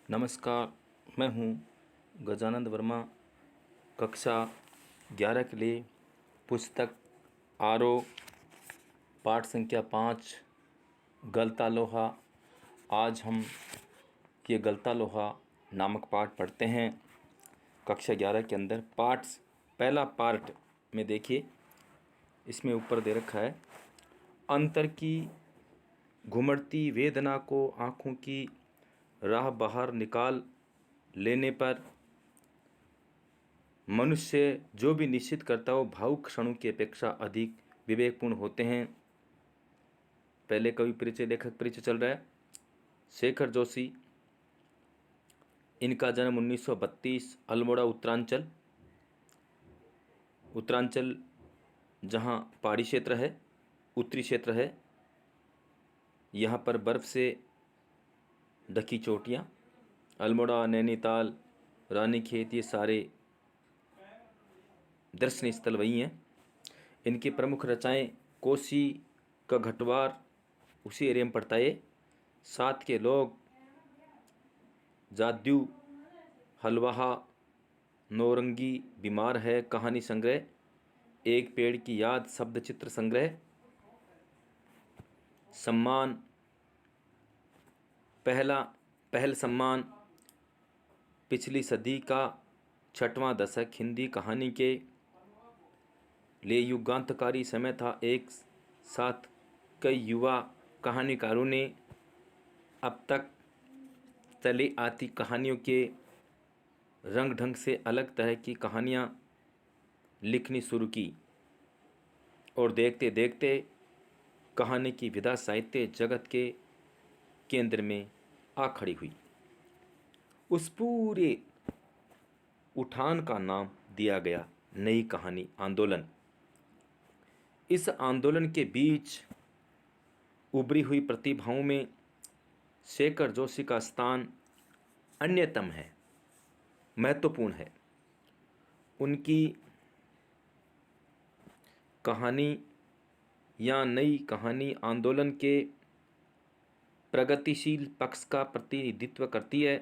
नमस्कार। मैं हूँ गजानंद वर्मा। कक्षा 11 के लिए पुस्तक आरो पाठ संख्या 5 गलता लोहा। आज हम ये गलता लोहा नामक पाठ पढ़ते हैं। कक्षा 11 के अंदर पहला पार्ट में देखिए, इसमें ऊपर दे रखा है, अंतर की घुमड़ती वेदना को आँखों की राह बाहर निकाल लेने पर मनुष्य जो भी निश्चित करता हो भावुक क्षणों की अपेक्षा अधिक विवेकपूर्ण होते हैं। पहले कवि परिचय, लेखक परिचय चल रहा है। शेखर जोशी, इनका जन्म 1932, अल्मोड़ा उत्तरांचल जहाँ पहाड़ी क्षेत्र है, उत्तरी क्षेत्र है, यहाँ पर बर्फ़ से ढकी चोटियाँ, अल्मोड़ा, नैनीताल, रानीखेत, ये सारे दर्शनीय स्थल वही हैं। इनकी प्रमुख रचनाएं कोसी का घटवार, उसी एरिया में पड़ता है। साथ के लोग, जाद्यू, हलवाहा, नौरंगी, बीमार है, कहानी संग्रह, एक पेड़ की याद, शब्द चित्र संग्रह, सम्मान, पहल सम्मान, पिछली सदी का 6वां दशक, हिंदी कहानी के लिए युगांतकारी समय था। एक साथ कई युवा कहानीकारों ने अब तक चली आती कहानियों के रंग ढंग से अलग तरह की कहानियाँ लिखनी शुरू की और देखते देखते कहानी की विधा साहित्य जगत के केंद्र में आ खड़ी हुई। उस पूरे उठान का नाम दिया गया नई कहानी आंदोलन। इस आंदोलन के बीच उभरी हुई प्रतिभाओं में शेखर जोशी का स्थान अन्यतम है, महत्वपूर्ण है। उनकी कहानी या नई कहानी आंदोलन के प्रगतिशील पक्ष का प्रतिनिधित्व करती है।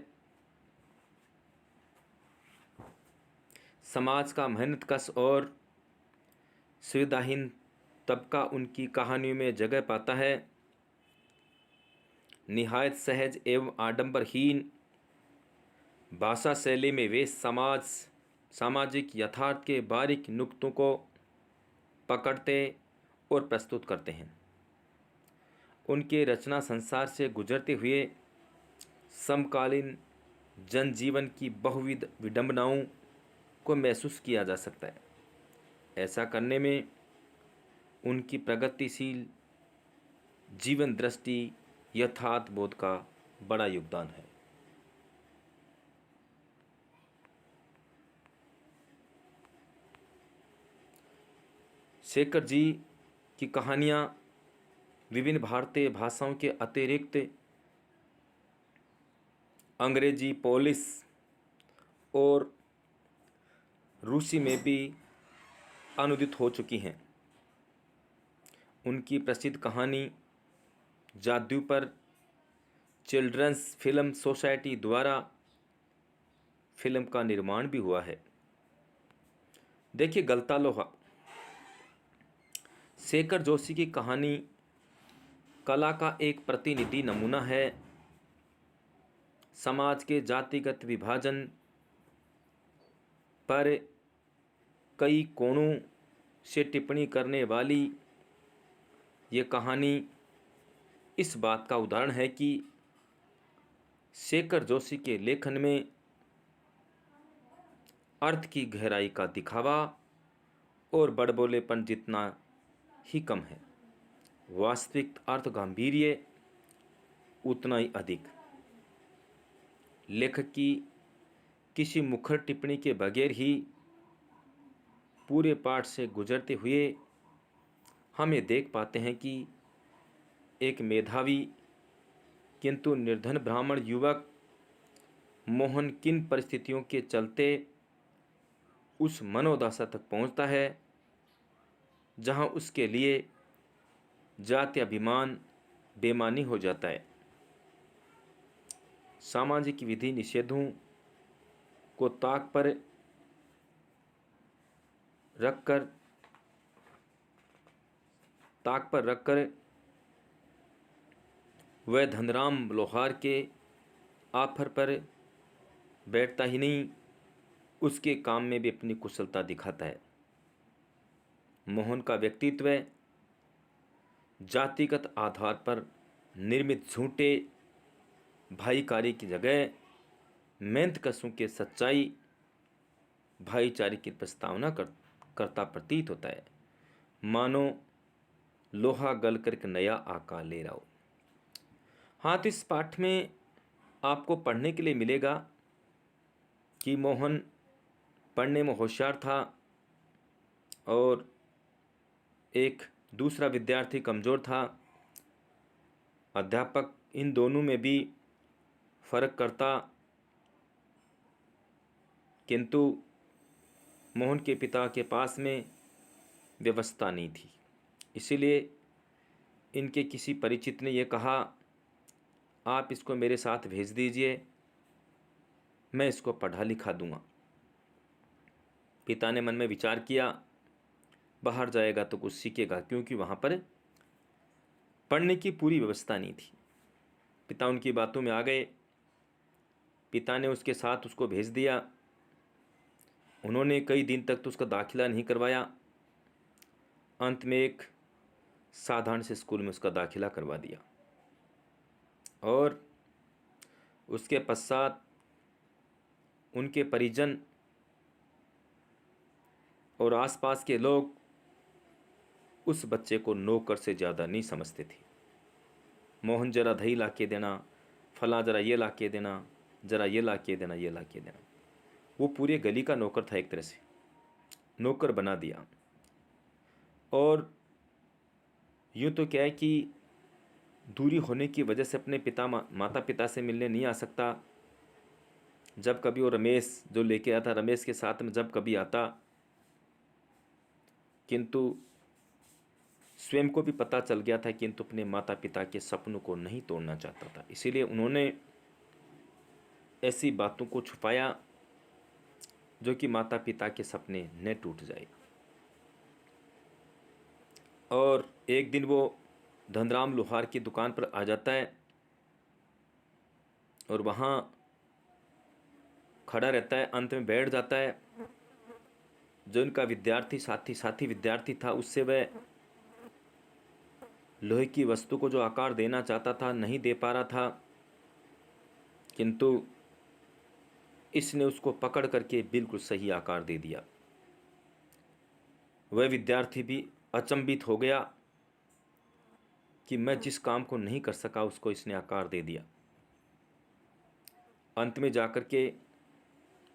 समाज का मेहनतकश और सुविधाहीन तबका उनकी कहानियों में जगह पाता है। निहायत सहज एवं आडंबरहीन भाषा शैली में वे सामाजिक यथार्थ के बारीक नुक्तों को पकड़ते और प्रस्तुत करते हैं। उनके रचना संसार से गुजरते हुए समकालीन जनजीवन की बहुविध विडंबनाओं को महसूस किया जा सकता है। ऐसा करने में उनकी प्रगतिशील जीवन दृष्टि, यथार्थ बोध का बड़ा योगदान है। शेखर जी की कहानियाँ विभिन्न भारतीय भाषाओं के अतिरिक्त अंग्रेजी, पोलिश और रूसी में भी अनुदित हो चुकी हैं। उनकी प्रसिद्ध कहानी जादू पर चिल्ड्रंस फिल्म सोसाइटी द्वारा फिल्म का निर्माण भी हुआ है। देखिए, गलता लोहा। शेखर जोशी की कहानी कला का एक प्रतिनिधि नमूना है। समाज के जातिगत विभाजन पर कई कोणों से टिप्पणी करने वाली ये कहानी इस बात का उदाहरण है कि शेखर जोशी के लेखन में अर्थ की गहराई का दिखावा और बड़बोलेपन जितना ही कम है, वास्तविक अर्थ गांभीर्य उतना ही अधिक। लेखक की किसी मुखर टिप्पणी के बगैर ही पूरे पाठ से गुजरते हुए हम ये देख पाते हैं कि एक मेधावी किंतु निर्धन ब्राह्मण युवक मोहन किन परिस्थितियों के चलते उस मनोदशा तक पहुंचता है जहां उसके लिए जाति अभिमान बेमानी हो जाता है। सामाजिक विधि निषेधों को ताक पर रखकर वह धनराम लोहार के ऑफर पर बैठता ही नहीं, उसके काम में भी अपनी कुशलता दिखाता है। मोहन का व्यक्तित्व जातिगत आधार पर निर्मित झूठे भाईचारे की जगह मेहनतकशों के सच्चाई भाईचारे की प्रस्तावना करता प्रतीत होता है, मानो लोहा गल कर एक नया आकार ले रहा हो। हाँ, तो इस पाठ में आपको पढ़ने के लिए मिलेगा कि मोहन पढ़ने में होशियार था और एक दूसरा विद्यार्थी कमज़ोर था। अध्यापक इन दोनों में भी फर्क करता, किंतु मोहन के पिता के पास में व्यवस्था नहीं थी। इसीलिए इनके किसी परिचित ने यह कहा, आप इसको मेरे साथ भेज दीजिए, मैं इसको पढ़ा लिखा दूंगा। पिता ने मन में विचार किया, बाहर जाएगा तो कुछ सीखेगा, क्योंकि वहाँ पर पढ़ने की पूरी व्यवस्था नहीं थी। पिता उनकी बातों में आ गए। पिता ने उसके साथ उसको भेज दिया। उन्होंने कई दिन तक तो उसका दाखिला नहीं करवाया। अंत में एक साधारण से स्कूल में उसका दाखिला करवा दिया और उसके पश्चात उनके परिजन और आसपास के लोग उस बच्चे को नौकर से ज़्यादा नहीं समझते थे। मोहन जरा दही ला के देना, फला जरा ये ला के देना, जरा ये ला के देना, ये ला के देना। वो पूरे गली का नौकर था, एक तरह से नौकर बना दिया। और यूँ तो क्या है कि दूरी होने की वजह से अपने माता पिता से मिलने नहीं आ सकता। जब कभी वो रमेश जो लेके आता, रमेश के साथ में जब कभी आता, किंतु स्वयं को भी पता चल गया था, किंतु अपने माता पिता के सपनों को नहीं तोड़ना चाहता था। इसीलिए उन्होंने ऐसी बातों को छुपाया जो कि माता पिता के सपने न टूट जाए। और एक दिन वो धनराम लोहार की दुकान पर आ जाता है और वहाँ खड़ा रहता है, अंत में बैठ जाता है। जो इनका विद्यार्थी साथी विद्यार्थी था, उससे वह लोहे की वस्तु को जो आकार देना चाहता था नहीं दे पा रहा था, किंतु इसने उसको पकड़ करके बिल्कुल सही आकार दे दिया। वह विद्यार्थी भी अचंभित हो गया कि मैं जिस काम को नहीं कर सका उसको इसने आकार दे दिया। अंत में जाकर के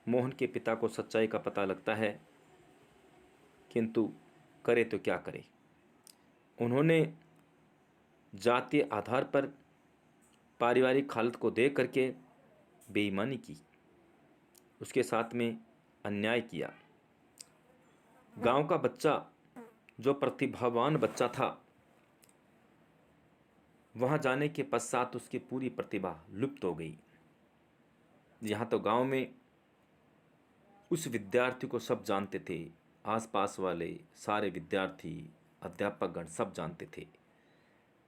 मोहन के पिता को सच्चाई का पता लगता है, किंतु करे तो क्या करे। उन्होंने जातीय आधार पर पारिवारिक हालत को देख करके बेईमानी की, उसके साथ में अन्याय किया। गांव का बच्चा जो प्रतिभावान बच्चा था, वहां जाने के पश्चात उसकी पूरी प्रतिभा लुप्त हो गई। यहाँ तो गांव में उस विद्यार्थी को सब जानते थे, आसपास वाले सारे विद्यार्थी अध्यापकगण सब जानते थे,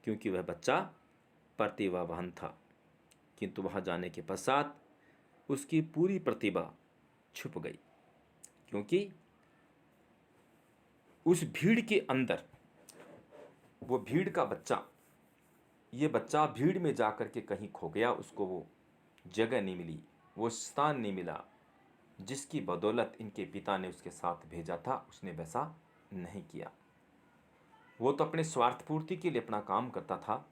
क्योंकि वह बच्चा प्रतिभावान था। किंतु वहाँ जाने के पश्चात उसकी पूरी प्रतिभा छुप गई, क्योंकि उस भीड़ के अंदर वो भीड़ का बच्चा, ये बच्चा भीड़ में जाकर के कहीं खो गया। उसको वो जगह नहीं मिली, वो स्थान नहीं मिला जिसकी बदौलत इनके पिता ने उसके साथ भेजा था। उसने वैसा नहीं किया। वो तो अपने स्वार्थ पूर्ति के लिए अपना काम करता था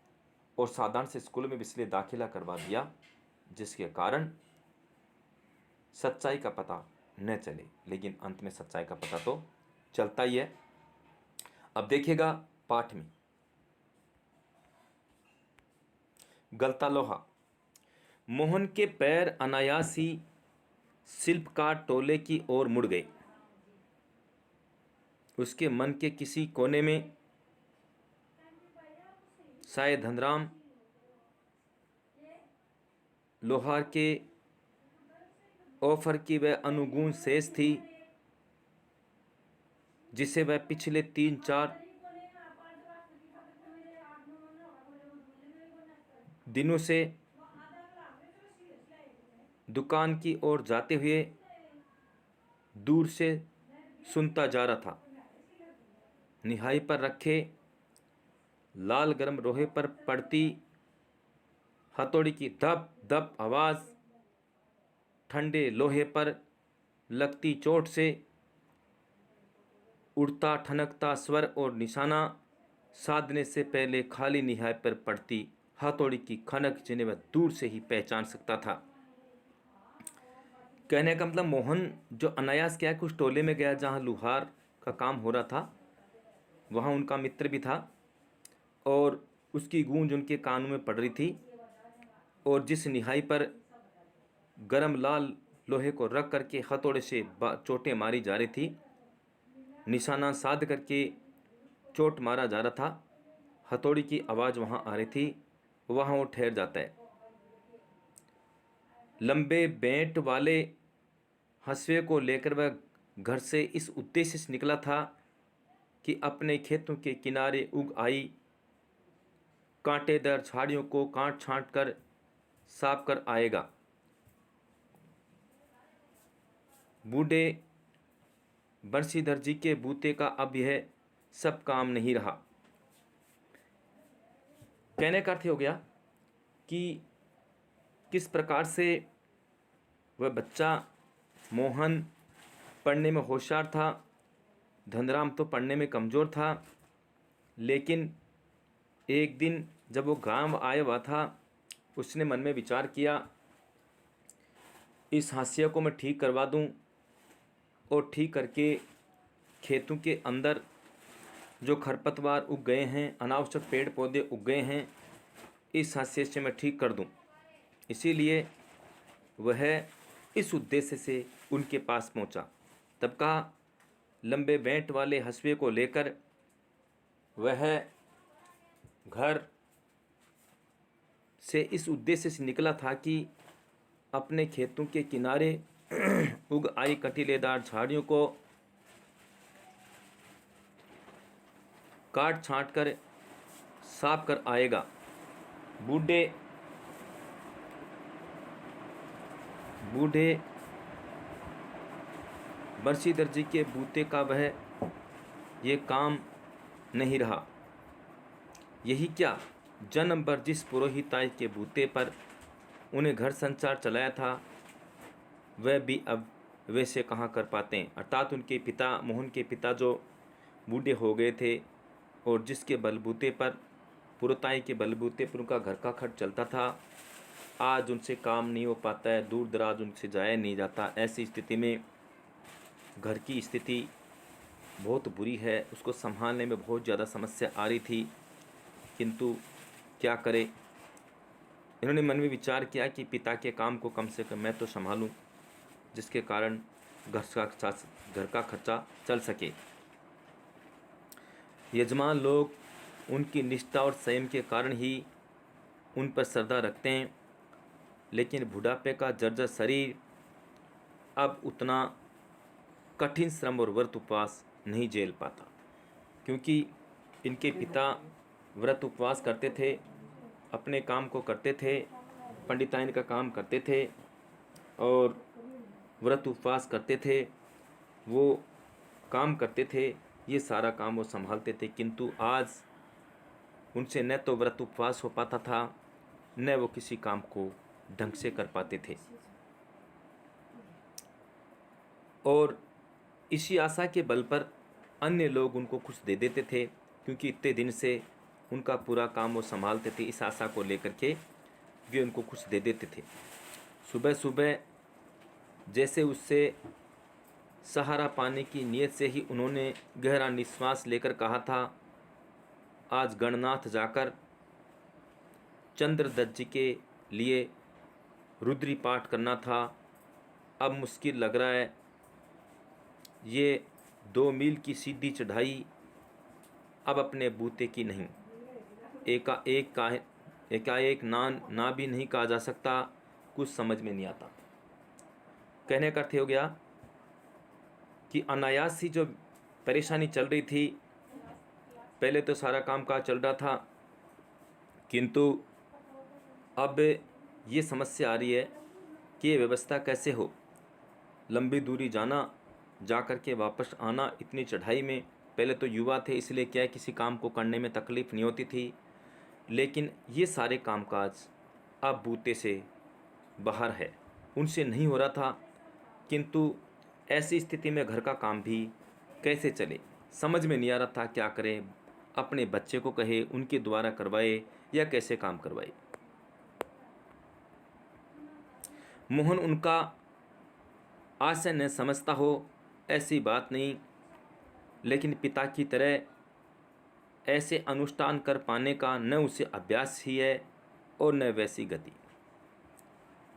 और साधारण से स्कूल में भी इसलिए दाखिला करवा दिया, जिसके कारण सच्चाई का पता न चले। लेकिन अंत में सच्चाई का पता तो चलता ही है। अब देखिएगा पाठ में, गलता लोहा। मोहन के पैर अनायास ही शिल्पकार टोले की ओर मुड़ गए। उसके मन के किसी कोने में शायद धनराम लोहार के ऑफर की वह अनुगुण शेष थी जिसे वह पिछले 3-4 दिनों से दुकान की ओर जाते हुए दूर से सुनता जा रहा था। निहाई पर रखे लाल गरम लोहे पर पड़ती हथौड़ी की धप धप आवाज़, ठंडे लोहे पर लगती चोट से उड़ता ठनकता स्वर और निशाना साधने से पहले खाली निहाई पर पड़ती हथौड़ी की खनक जिन्हें वह दूर से ही पहचान सकता था। कहने का मतलब मोहन जो अनायास क्या है कुछ टोले में गया जहाँ लुहार का काम हो रहा था, वहाँ उनका मित्र भी था और उसकी गूंज उनके कानों में पड़ रही थी। और जिस निहाई पर गरम लाल लोहे को रख करके हथौड़े से चोटें मारी जा रही थी, निशाना साध करके चोट मारा जा रहा था, हथौड़ी की आवाज़ वहाँ आ रही थी, वहाँ वो ठहर जाता है। लंबे बेंट वाले हंसुए को लेकर वह घर से इस उद्देश्य से निकला था कि अपने खेतों के किनारे उग आई कांटेदार झाड़ियों को काट छांट कर साफ कर आएगा। बूढ़े बंशीधर जी के बूते का अब यह सब काम नहीं रहा। कहने का अर्थ हो गया कि किस प्रकार से वह बच्चा मोहन पढ़ने में होशियार था, धनराम तो पढ़ने में कमज़ोर था, लेकिन एक दिन जब वो गांव आया हुआ था, उसने मन में विचार किया इस हाशिया को मैं ठीक करवा दूं और ठीक करके खेतों के अंदर जो खरपतवार उग गए हैं, अनावश्यक पेड़ पौधे उग गए हैं, इस हाशिए से मैं ठीक कर दूं। इसीलिए वह इस उद्देश्य से उनके पास पहुंचा। तब कहा लंबे बेंट वाले हंसुए को लेकर वह घर से इस उद्देश्य से निकला था कि अपने खेतों के किनारे उग आई कटीलेदार झाड़ियों को काट छांट कर साफ कर आएगा। बूढ़े बंशीधर जी के बूते का वह ये काम नहीं रहा। यही क्या, जन्म भर जिस पुरोहिताई के बूते पर उन्हें घर संसार चलाया था, वह भी अब वैसे कहाँ कर पाते हैं। अर्थात उनके पिता, मोहन के पिता जो बूढ़े हो गए थे और जिसके बलबूते पर, पुरोहिताई के बलबूते पर उनका घर का खर्च चलता था, आज उनसे काम नहीं हो पाता है, दूर दराज उनसे जाया नहीं जाता। ऐसी स्थिति में घर की स्थिति बहुत बुरी है, उसको संभालने में बहुत ज़्यादा समस्या आ रही थी, किंतु क्या करे। इन्होंने मन में विचार किया कि पिता के काम को कम से कम मैं तो संभालूं, जिसके कारण घर का खर्चा चल सके। यजमान लोग उनकी निष्ठा और संयम के कारण ही उन पर श्रद्धा रखते हैं, लेकिन बुढ़ापे का जर्जर शरीर अब उतना कठिन श्रम और व्रत उपवास नहीं झेल पाता, क्योंकि इनके पिता व्रत उपवास करते थे, अपने काम को करते थे, पंडिताइन का काम करते थे और व्रत उपवास करते थे, वो काम करते थे, ये सारा काम वो संभालते थे। किंतु आज उनसे न तो व्रत उपवास हो पाता था, न वो किसी काम को ढंग से कर पाते थे। और इसी आशा के बल पर अन्य लोग उनको कुछ दे देते थे, क्योंकि इतने दिन से उनका पूरा काम वो संभालते थे। इस आशा को लेकर के वे उनको कुछ दे देते थे। सुबह सुबह जैसे उससे सहारा पाने की नीयत से ही उन्होंने गहरा निश्वास लेकर कहा था, आज गणनाथ जाकर चंद्रदत्त जी के लिए रुद्री पाठ करना था। अब मुश्किल लग रहा है, ये 2 मील की सीधी चढ़ाई अब अपने बूते की नहीं। एकाएक ना भी नहीं कहा जा सकता, कुछ समझ में नहीं आता। कहने का अर्थ हो गया कि अनायास ही जो परेशानी चल रही थी, पहले तो सारा काम काज चल रहा था, किंतु अब ये समस्या आ रही है कि ये व्यवस्था कैसे हो। लंबी दूरी जाना, जा कर के वापस आना इतनी चढ़ाई में। पहले तो युवा थे इसलिए क्या है किसी काम को करने में तकलीफ़ नहीं होती थी, लेकिन ये सारे कामकाज अब बूते से बाहर है, उनसे नहीं हो रहा था। किंतु ऐसी स्थिति में घर का काम भी कैसे चले, समझ में नहीं आ रहा था क्या करें। अपने बच्चे को कहे, उनके द्वारा करवाए या कैसे काम करवाए। मोहन उनका आशय न समझता हो, ऐसी बात नहीं, लेकिन पिता की तरह ऐसे अनुष्ठान कर पाने का न उसे अभ्यास ही है और न वैसी गति।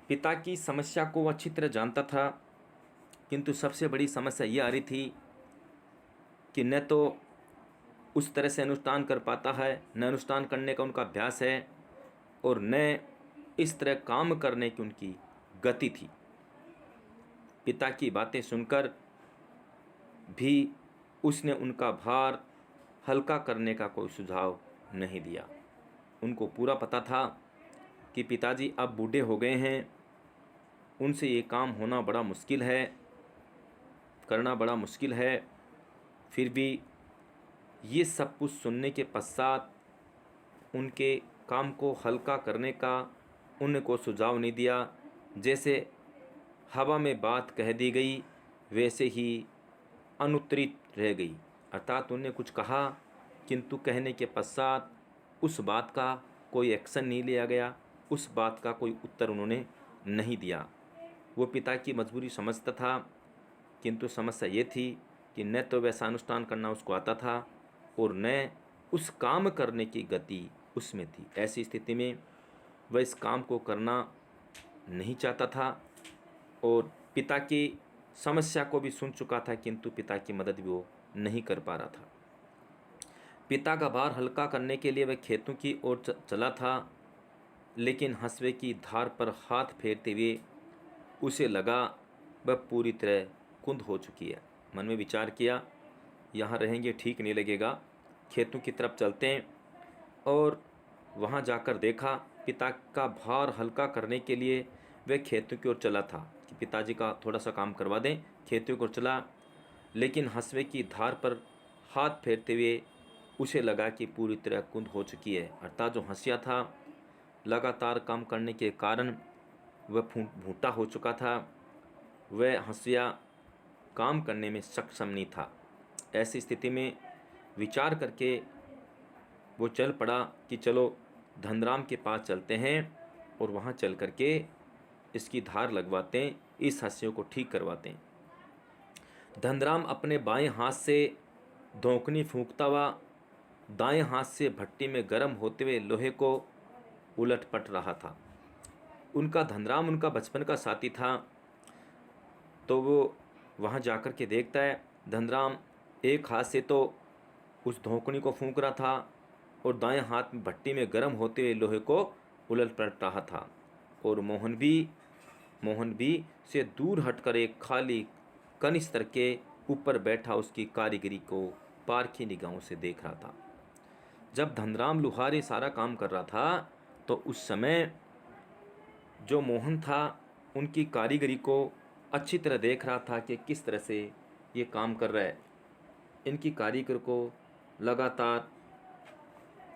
पिता की समस्या को अच्छी तरह जानता था, किंतु सबसे बड़ी समस्या ये आ रही थी कि न तो उस तरह से अनुष्ठान कर पाता है, न अनुष्ठान करने का उनका अभ्यास है, और न इस तरह काम करने की उनकी गति थी। पिता की बातें सुनकर भी उसने उनका भार हल्का करने का कोई सुझाव नहीं दिया। उनको पूरा पता था कि पिताजी अब बूढ़े हो गए हैं, उनसे ये काम होना बड़ा मुश्किल है, करना बड़ा मुश्किल है। फिर भी ये सब कुछ सुनने के पश्चात उनके काम को हल्का करने का उनको सुझाव नहीं दिया। जैसे हवा में बात कह दी गई वैसे ही अनुत्तरित रह गई, अर्थात उन्होंने कुछ कहा किंतु कहने के पश्चात उस बात का कोई एक्शन नहीं लिया गया, उस बात का कोई उत्तर उन्होंने नहीं दिया। वो पिता की मजबूरी समझता था, किंतु समस्या ये थी कि न तो वैसा अनुष्ठान करना उसको आता था और न उस काम करने की गति उसमें थी। ऐसी स्थिति में वह इस काम को करना नहीं चाहता था और पिता की समस्या को भी सुन चुका था, किंतु पिता की मदद भी वो नहीं कर पा रहा था। पिता का भार हल्का करने के लिए वह खेतों की ओर चला था, लेकिन हंसुए की धार पर हाथ फेरते हुए उसे लगा वह पूरी तरह कुंद हो चुकी है। मन में विचार किया, यहाँ रहेंगे ठीक नहीं लगेगा, खेतों की तरफ चलते हैं। और वहाँ जाकर देखा, पिता का भार हल्का करने के लिए वह खेतों की ओर चला था कि पिताजी का थोड़ा सा काम करवा दें। खेतों की ओर चला, लेकिन हंसुए की धार पर हाथ फेरते हुए उसे लगा कि पूरी तरह कुंद हो चुकी है, अर्थात जो हंसिया था लगातार काम करने के कारण वह भूटा हो चुका था, वह हंसिया काम करने में सक्षम नहीं था। ऐसी स्थिति में विचार करके वो चल पड़ा कि चलो धनराम के पास चलते हैं और वहाँ चल करके इसकी धार लगवाते हैं, इस हंसियों को ठीक करवाते हैं। धनराम अपने बाएं हाथ से धोंकनी फूंकता हुआ दाएं हाथ से भट्टी में गर्म होते हुए लोहे को उलट पट रहा था। धनराम उनका बचपन का साथी था, तो वो वहाँ जाकर के देखता है धनराम एक हाथ से तो उस धोंकनी को फूंक रहा था और दाएं हाथ में भट्टी में गर्म होते हुए लोहे को उलट पलट रहा था। और मोहन भी से दूर हटकर एक खाली कनिस्तर के ऊपर बैठा उसकी कारीगरी को पारखी निगाहों से देख रहा था। जब धनराम लुहारे सारा काम कर रहा था, तो उस समय जो मोहन था उनकी कारीगरी को अच्छी तरह देख रहा था कि किस तरह से ये काम कर रहा है। इनकी कारीगर को लगातार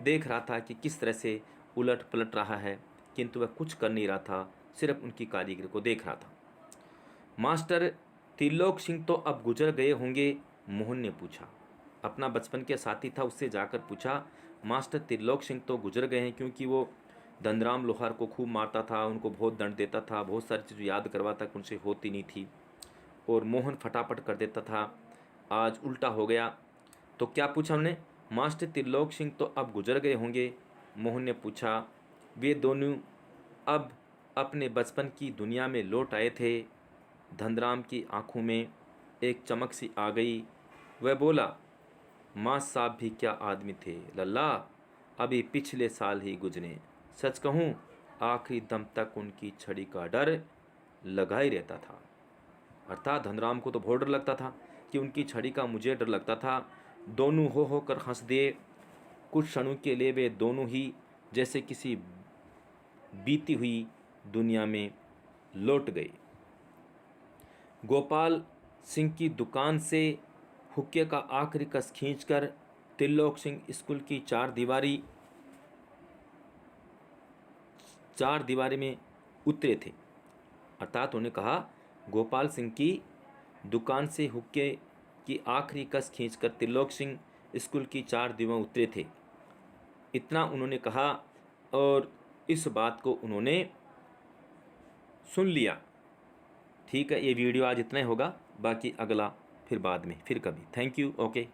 देख रहा था कि किस तरह से उलट पलट रहा है, किंतु वह कुछ कर नहीं रहा था, सिर्फ उनकी कारीगर को देख रहा था। मास्टर त्रिलोक सिंह तो अब गुजर गए होंगे, मोहन ने पूछा। अपना बचपन के साथी था, उससे जाकर पूछा, मास्टर त्रिलोक सिंह तो गुजर गए हैं, क्योंकि वो धनराम लोहार को खूब मारता था, उनको बहुत दंड देता था, बहुत सारी चीज़ याद करवाता कि उनसे होती नहीं थी और मोहन फटाफट कर देता था। आज उल्टा हो गया। तो क्या पूछा हमने? मास्टर त्रिलोक सिंह तो अब गुजर गए होंगे, मोहन ने पूछा। वे दोनों अब अपने बचपन की दुनिया में लौट आए थे। धनराम की आंखों में एक चमक सी आ गई। वह बोला, माँ साहब भी क्या आदमी थे लल्ला, अभी पिछले साल ही गुजरे। सच कहूँ आखिरी दम तक उनकी छड़ी का डर लगा ही रहता था। अर्थात धनराम को तो बहुत डर लगता था कि उनकी छड़ी का मुझे डर लगता था। दोनों हो कर हंस दिए। कुछ क्षणों के लिए वे दोनों ही जैसे किसी बीती हुई दुनिया में लौट गए। गोपाल सिंह की दुकान से हुक्के का आखिरी कस खींचकर त्रिलोक सिंह स्कूल की चार दीवारी में उतरे थे। अर्थात उन्होंने कहा, गोपाल सिंह की दुकान से हुक्के की आखिरी कस खींचकर त्रिलोक सिंह स्कूल की चार दीवार उतरे थे। इतना उन्होंने कहा और इस बात को उन्होंने सुन लिया। ठीक है, ये वीडियो आज इतना ही होगा, बाकी अगला फिर बाद में, फिर कभी। Thank you. ओके।